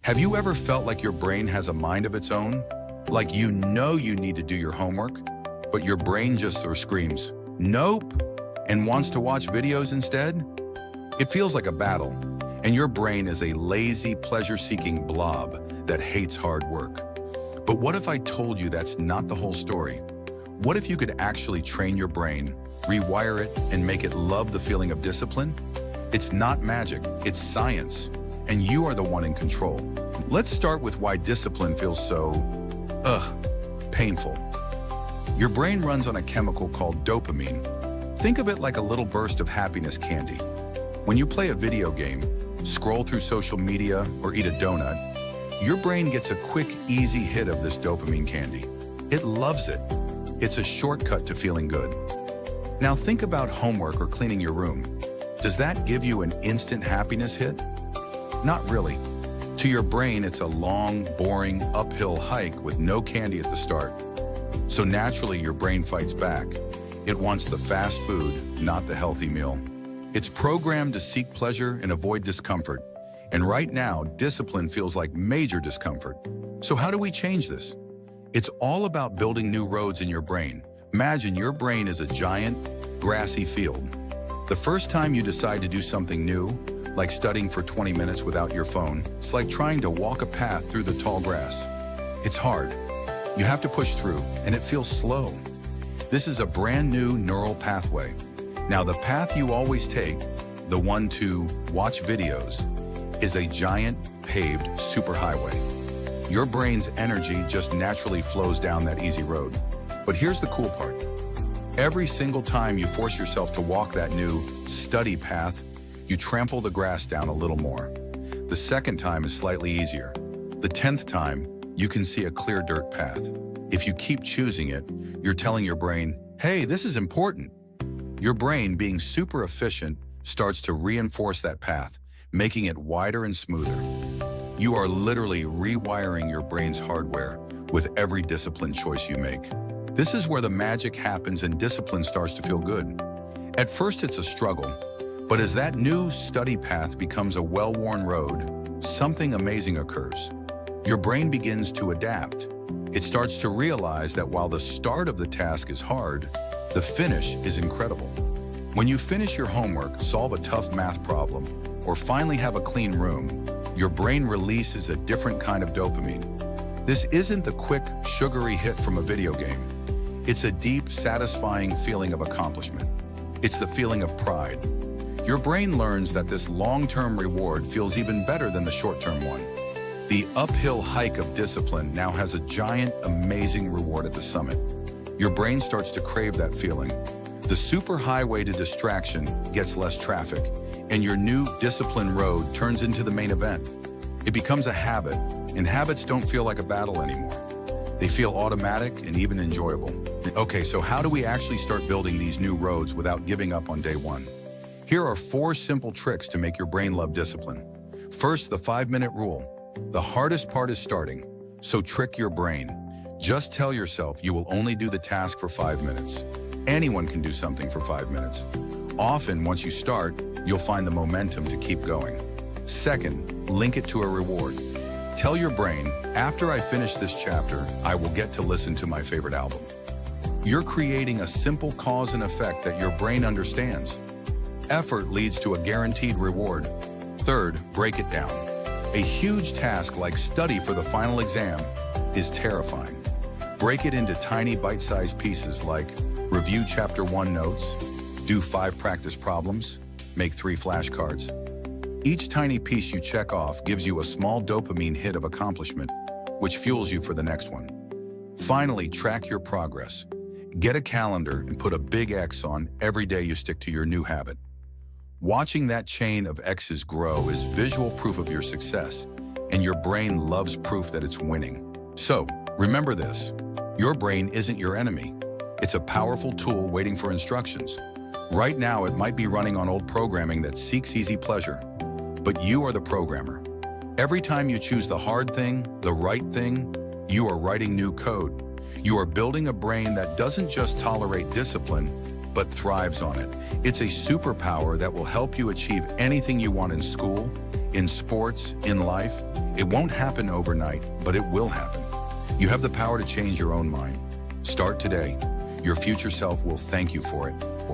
Have you ever felt like your brain has a mind of its own? Like you know you need to do your homework, but your brain just sort of screams, nope, and wants to watch videos instead? It feels like a battle, and your brain is a lazy, pleasure-seeking blob that hates hard work. But what if I told you that's not the whole story? What if you could actually train your brain, rewire it, and make it love the feeling of discipline? It's not magic, it's science, and you are the one in control. Let's start with why discipline feels so, painful. Your brain runs on a chemical called dopamine. Think of it like a little burst of happiness candy. When you play a video game, scroll through social media, or eat a donut, your brain gets a quick, easy hit of this dopamine candy. It loves it. It's a shortcut to feeling good. Now think about homework or cleaning your room. Does that give you an instant happiness hit? Not really. To your brain, it's a long, boring, uphill hike with no candy at the start. So naturally, your brain fights back. It wants the fast food, not the healthy meal. It's programmed to seek pleasure and avoid discomfort. And right now, discipline feels like major discomfort. So how do we change this? It's all about building new roads in your brain. Imagine your brain is a giant, grassy field. The first time you decide to do something new, like studying for 20 minutes without your phone, it's like trying to walk a path through the tall grass. It's hard. You have to push through, and it feels slow. This is a brand new neural pathway. Now, the path you always take, the one to watch videos, is a giant, paved superhighway. Your brain's energy just naturally flows down that easy road. But here's the cool part. Every single time you force yourself to walk that new study path, you trample the grass down a little more. The second time is slightly easier. The 10th time, you can see a clear dirt path. If you keep choosing it, you're telling your brain, hey, this is important. Your brain, being super efficient, starts to reinforce that path, making it wider and smoother. You are literally rewiring your brain's hardware with every discipline choice you make. This is where the magic happens and discipline starts to feel good. At first, it's a struggle, but as that new study path becomes a well-worn road, something amazing occurs. Your brain begins to adapt. It starts to realize that while the start of the task is hard, the finish is incredible. When you finish your homework, solve a tough math problem, or finally have a clean room, your brain releases a different kind of dopamine. This isn't the quick, sugary hit from a video game. It's a deep, satisfying feeling of accomplishment. It's the feeling of pride. Your brain learns that this long-term reward feels even better than the short-term one. The uphill hike of discipline now has a giant, amazing reward at the summit. Your brain starts to crave that feeling. The superhighway to distraction gets less traffic, and your new discipline road turns into the main event. It becomes a habit, and habits don't feel like a battle anymore. They feel automatic and even enjoyable. Okay, so how do we actually start building these new roads without giving up on day one? Here are 4 simple tricks to make your brain love discipline. First, the 5-minute rule. The hardest part is starting, so trick your brain. Just tell yourself you will only do the task for 5 minutes. Anyone can do something for 5 minutes. Often, once you start, you'll find the momentum to keep going. Second, link it to a reward. Tell your brain, after I finish this chapter, I will get to listen to my favorite album. You're creating a simple cause and effect that your brain understands. Effort leads to a guaranteed reward. Third, break it down. A huge task like study for the final exam is terrifying. Break it into tiny bite-sized pieces like review chapter 1 notes, do 5 practice problems, make 3 flashcards. Each tiny piece you check off gives you a small dopamine hit of accomplishment, which fuels you for the next one. Finally, track your progress. Get a calendar and put a big X on every day you stick to your new habit. Watching that chain of X's grow is visual proof of your success, and your brain loves proof that it's winning. So, remember this, your brain isn't your enemy. It's a powerful tool waiting for instructions. Right now, it might be running on old programming that seeks easy pleasure, but you are the programmer. Every time you choose the hard thing, the right thing, you are writing new code. You are building a brain that doesn't just tolerate discipline, but thrives on it. It's a superpower that will help you achieve anything you want in school, in sports, in life. It won't happen overnight, but it will happen. You have the power to change your own mind. Start today. Your future self will thank you for it.